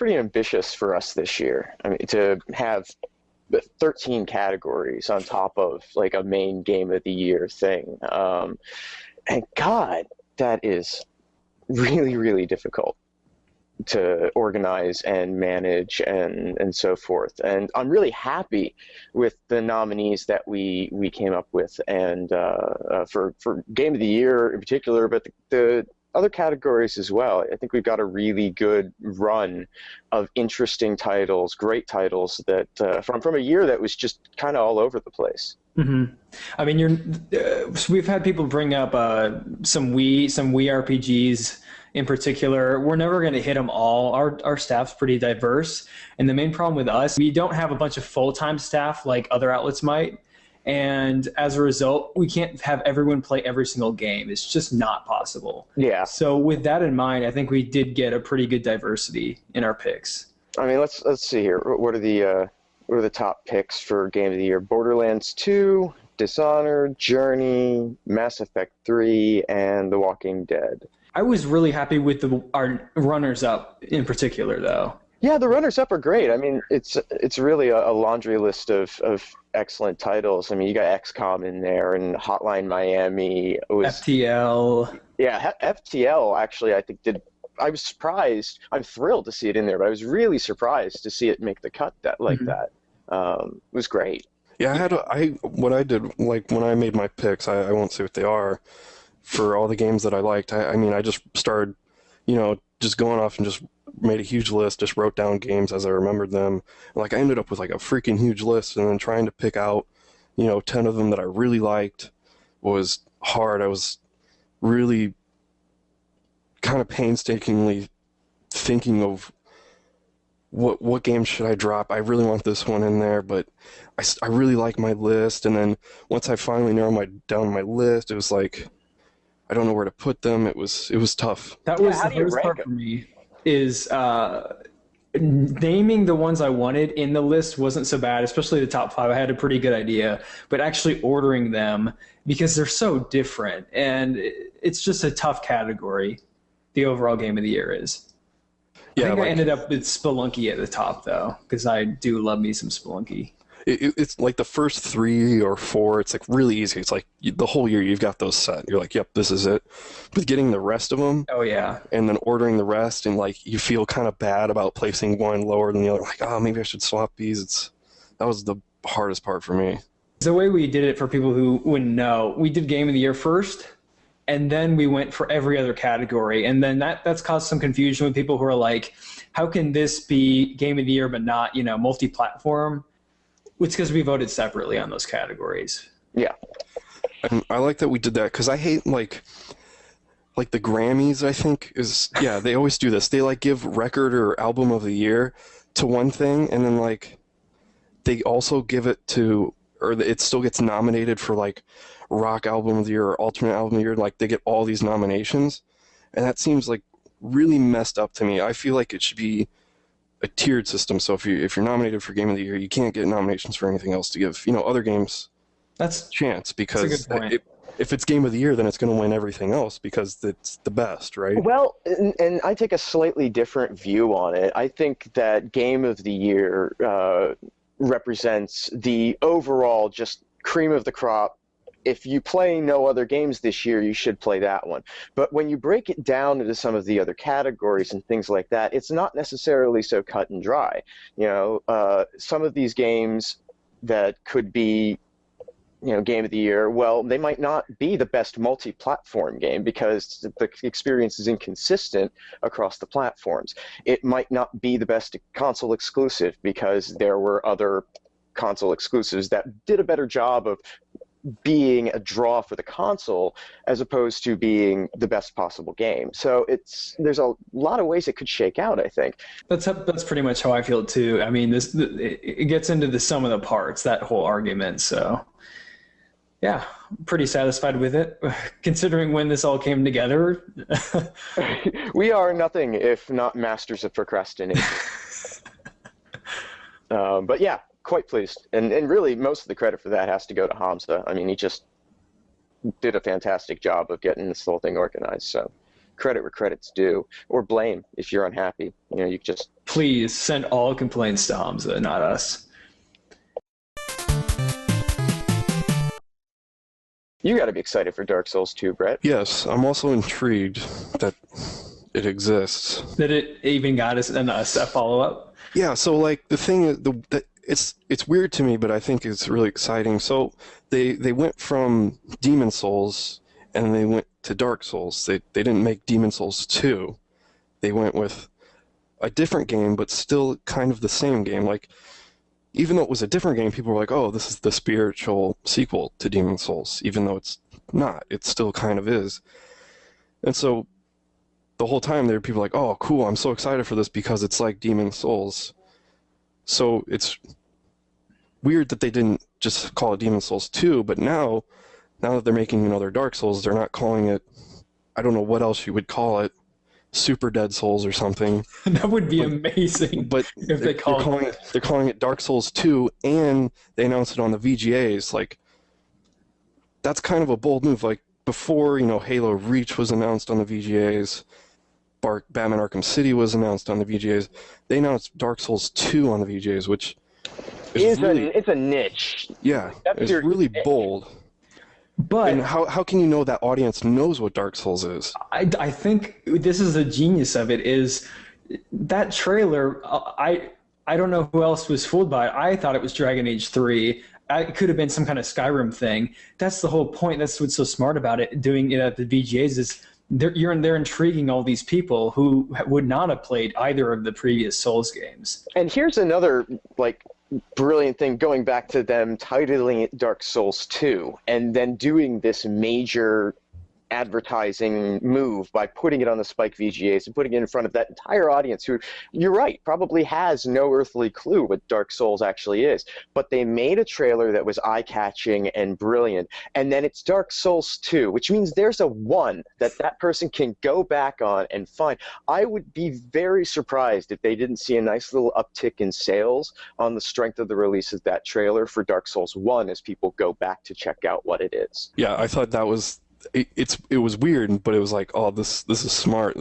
pretty ambitious for us this year. I mean, to have 13 categories on top of like a main game of the year thing. And God, that is really, really difficult to organize and manage and so forth. And I'm really happy with the nominees that we came up with, and for Game of the Year in particular, but the other categories as well. I think we've got a really good run of interesting titles, great titles that from a year that was just kind of all over the place. Mm-hmm. I mean, so we've had people bring up some Wii RPGs in particular. We're never going to hit them all. Our staff's pretty diverse, and the main problem with us, we don't have a bunch of full-time staff like other outlets might. And as a result, we can't have everyone play every single game. It's just not possible. Yeah. So with that in mind, I think we did get a pretty good diversity in our picks. I mean, let's see here. What are the top picks for Game of the Year? Borderlands 2, Dishonored, Journey, Mass Effect 3, and The Walking Dead. I was really happy with our runners-up in particular, though. Yeah, the runners-up are great. I mean, it's really a laundry list of excellent titles. I mean, you got XCOM in there, and Hotline Miami. FTL. Yeah, FTL actually, I think I was surprised. I'm thrilled to see it in there, but I was really surprised to see it make the cut that. It was great. Yeah, what I did, like when I made my picks, I won't say what they are, for all the games that I liked. I mean, I just started, just going off and just made a huge list, just wrote down games as I remembered them. Like, I ended up with like a freaking huge list, and then trying to pick out, 10 of them that I really liked was hard. I was really kind of painstakingly thinking of what game should I drop. I really want this one in there, but I really like my list. And then once I finally narrowed down my list, it was like, I don't know where to put them. It was tough. That was the hardest part for me, is naming the ones I wanted in the list wasn't so bad, especially the top 5. I had a pretty good idea, but actually ordering them, because they're so different, and it's just a tough category. The overall Game of the Year is. Yeah, I think I ended up with Spelunky at the top, though, because I do love me some Spelunky. It's like the first 3 or 4, it's like really easy. It's like the whole year you've got those set. You're like, yep, this is it. But getting the rest of them, oh yeah, and then ordering the rest, and like you feel kind of bad about placing one lower than the other. Like, oh, maybe I should swap these. That was the hardest part for me. The way we did it, for people who wouldn't know, we did Game of the Year first, and then we went for every other category, and then that's caused some confusion with people who are like, how can this be Game of the Year but not, multi-platform? It's because we voted separately on those categories. Yeah. And I like that we did that, because I hate, like the Grammys, I think, they always do this. They, give record or album of the year to one thing, and then, they also give it to, or it still gets nominated for, rock album of the year or alternate album of the year. They get all these nominations, and that seems, really messed up to me. I feel like it should be a tiered system. So if you're nominated for Game of the Year, you can't get nominations for anything else to give other games that's a chance, because if it's Game of the Year, then it's going to win everything else because it's the best, right? Well, and I take a slightly different view on it. I think that Game of the Year represents the overall just cream of the crop. If you play no other games this year, you should play that one. But when you break it down into some of the other categories and things like that, it's not necessarily so cut and dry. Some of these games that could be, Game of the Year, well, they might not be the best multi-platform game because the experience is inconsistent across the platforms. It might not be the best console exclusive because there were other console exclusives that did a better job of being a draw for the console as opposed to being the best possible game. So there's a lot of ways it could shake out, I think. That's pretty much how I feel too. I mean, it gets into the sum of the parts, that whole argument. So yeah, pretty satisfied with it, considering when this all came together. We are nothing if not masters of procrastination. But yeah, quite pleased. And really, most of the credit for that has to go to Hamza. I mean, he just did a fantastic job of getting this whole thing organized. So credit where credit's due. Or blame if you're unhappy. You just Please send all complaints to Hamza, not us. You got to be excited for Dark Souls 2, Brett. Yes, I'm also intrigued that it exists. That it even got us a follow-up? Yeah, so like the thing is, it's weird to me, but I think it's really exciting. So they went from Demon Souls and they went to Dark Souls. They didn't make Demon Souls 2. They went with a different game, but still kind of the same game. Like, even though it was a different game, people were like, "Oh, this is the spiritual sequel to Demon Souls," even though it's not. It still kind of is. And so the whole time there were people like, "Oh, cool! I'm so excited for this because it's like Demon Souls." So it's weird that they didn't just call it Demon Souls 2, but now that they're making another Dark Souls, they're not calling it, I don't know what else you would call it, Super Dead Souls or something. That would be amazing. But if they're calling it Dark Souls 2, and they announced it on the VGAs. Like, that's kind of a bold move. Like, before, Halo Reach was announced on the VGAs, Batman Arkham City was announced on the VGAs. They announced Dark Souls 2 on the VGAs, which is really, it's a niche. yeah, it's really bold. But and how can you know that audience knows what Dark Souls is? I think this is the genius of it, is that trailer, I don't know who else was fooled by it. I thought it was Dragon Age 3. It could have been some kind of Skyrim thing. That's the whole point. That's what's so smart about it, doing it at the VGAs, is they're intriguing all these people who would not have played either of the previous Souls games. And here's another, brilliant thing, going back to them titling it Dark Souls 2 and then doing this major advertising move by putting it on the Spike VGAs and putting it in front of that entire audience who, you're right, probably has no earthly clue what Dark Souls actually is. But they made a trailer that was eye-catching and brilliant, and then it's Dark Souls 2, which means there's a 1 that person can go back on and find. I would be very surprised if they didn't see a nice little uptick in sales on the strength of the release of that trailer for Dark Souls 1 as people go back to check out what it is. Yeah, I thought that was... It was weird, but it was like, oh, this is smart.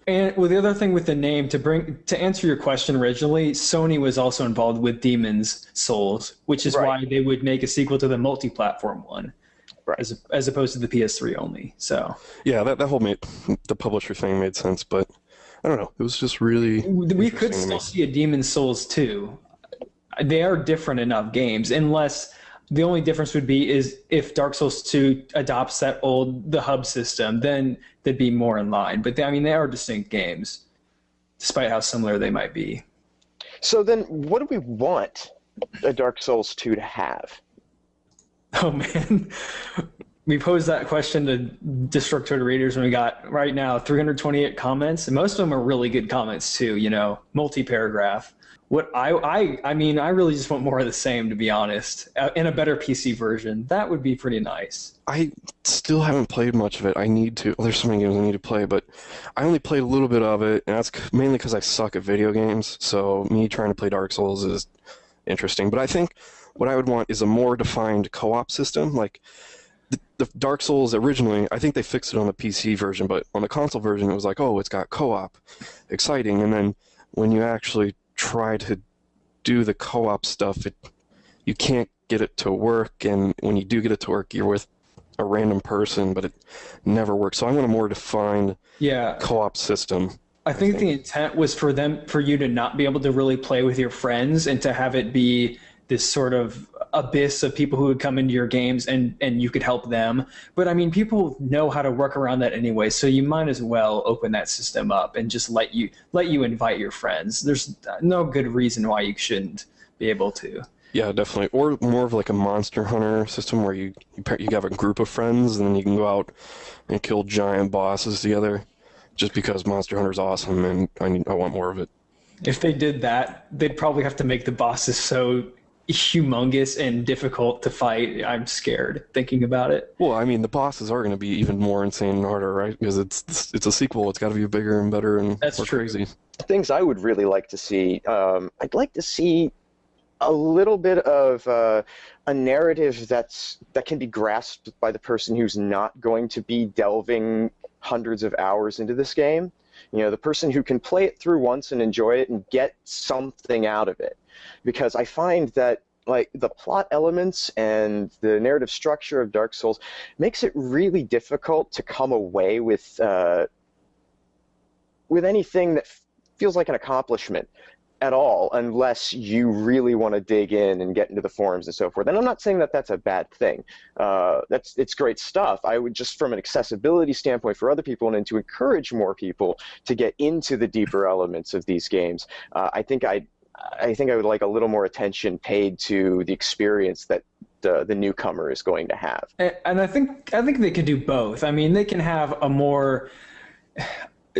And the other thing with the name, to answer your question originally, Sony was also involved with Demon's Souls, which is why they would make a sequel to the multi-platform one, right, as opposed to the PS3 only. So yeah, that whole the publisher thing made sense, but I don't know. It was just really we could still see a Demon's Souls 2. They are different enough games, unless. The only difference would be is if Dark Souls 2 adopts the hub system, then they'd be more in line. But they are distinct games, despite how similar they might be. So then, what do we want a Dark Souls 2 to have? Oh man, we posed that question to Destructoid readers, and we got right now 328 comments, and most of them are really good comments too. Multi-paragraph. What I really just want more of the same, to be honest, in a better PC version. That would be pretty nice. I still haven't played much of it. I need to. There's so many games I need to play, but I only played a little bit of it, and that's mainly because I suck at video games. So me trying to play Dark Souls is interesting. But I think what I would want is a more defined co-op system. Like the Dark Souls originally, I think they fixed it on the PC version, but on the console version, it was like, oh, it's got co-op, exciting. And then when you actually try to do the co-op stuff, you can't get it to work, and when you do get it to work, you're with a random person, but it never works. So I want a more defined co-op system. I think the intent was for you to not be able to really play with your friends and to have it be this sort of abyss of people who would come into your games and you could help them. But people know how to work around that anyway, so you might as well open that system up and just let you invite your friends. There's no good reason why you shouldn't be able to. Yeah, definitely. Or more of like a Monster Hunter system where you have a group of friends and then you can go out and kill giant bosses together, just because Monster Hunter's awesome and I want more of it. If they did that, they'd probably have to make the bosses so humongous and difficult to fight. I'm scared thinking about it. Well, the bosses are going to be even more insane and harder, right? Because it's a sequel. It's got to be bigger and better and That's more true. Crazy. Things I would really like to see. I'd like to see a little bit of a narrative that can be grasped by the person who's not going to be delving hundreds of hours into this game. The person who can play it through once and enjoy it and get something out of it. Because I find that like the plot elements and the narrative structure of Dark Souls makes it really difficult to come away with anything that feels like an accomplishment at all, unless you really want to dig in and get into the forums and so forth. And I'm not saying that that's a bad thing. It's great stuff. I would just, from an accessibility standpoint for other people and to encourage more people to get into the deeper elements of these games, I think I would like a little more attention paid to the experience that the newcomer is going to have. And I think they can do both. I mean, they can have a more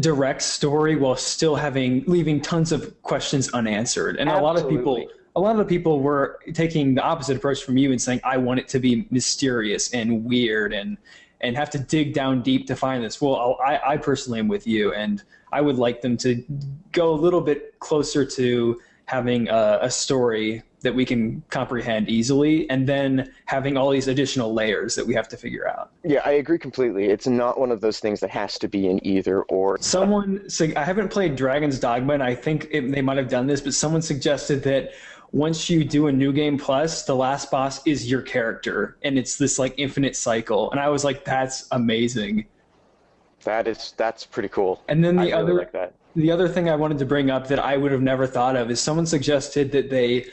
direct story while still leaving tons of questions unanswered. And Absolutely. a lot of people were taking the opposite approach from you and saying, I want it to be mysterious and weird and have to dig down deep to find this. Well, I personally am with you, and I would like them to go a little bit closer to having a story that we can comprehend easily, and then having all these additional layers that we have to figure out. Yeah, I agree completely. It's not one of those things that has to be an either or. I haven't played Dragon's Dogma, and I think they might have done this, but someone suggested that once you do a New Game Plus, the last boss is your character, and it's this like infinite cycle. And I was like, that's amazing. That's pretty cool. And then I really like that. The other thing I wanted to bring up that I would have never thought of is someone suggested that they,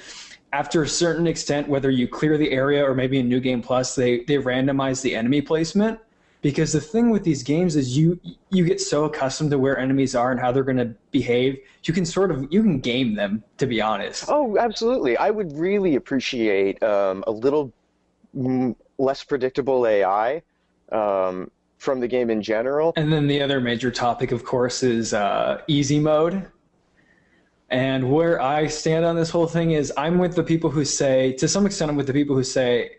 after a certain extent, whether you clear the area or maybe in New Game Plus, they randomize the enemy placement. Because the thing with these games is you get so accustomed to where enemies are and how they're going to behave, you can game them, to be honest. Oh, absolutely. I would really appreciate a little less predictable AI from the game in general. And then the other major topic, of course, is easy mode. And where I stand on this whole thing is I'm with the people who say, to some extent, I'm with the people who say,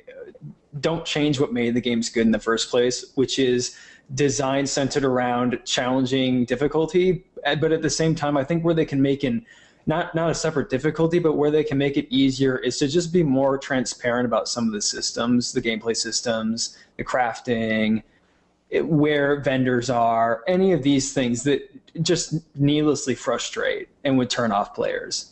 don't change what made the games good in the first place, which is design centered around challenging difficulty. But at the same time, I think where they can make not a separate difficulty, but where they can make it easier is to just be more transparent about some of the systems, the gameplay systems, the crafting, where vendors are, any of these things that just needlessly frustrate and would turn off players.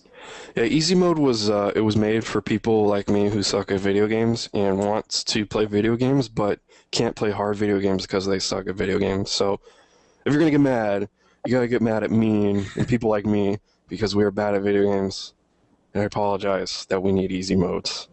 Yeah, easy mode was it was made for people like me who suck at video games and wants to play video games but can't play hard video games because they suck at video games. So if you're gonna get mad, you gotta get mad at me and people like me because we are bad at video games. And I apologize that we need easy modes.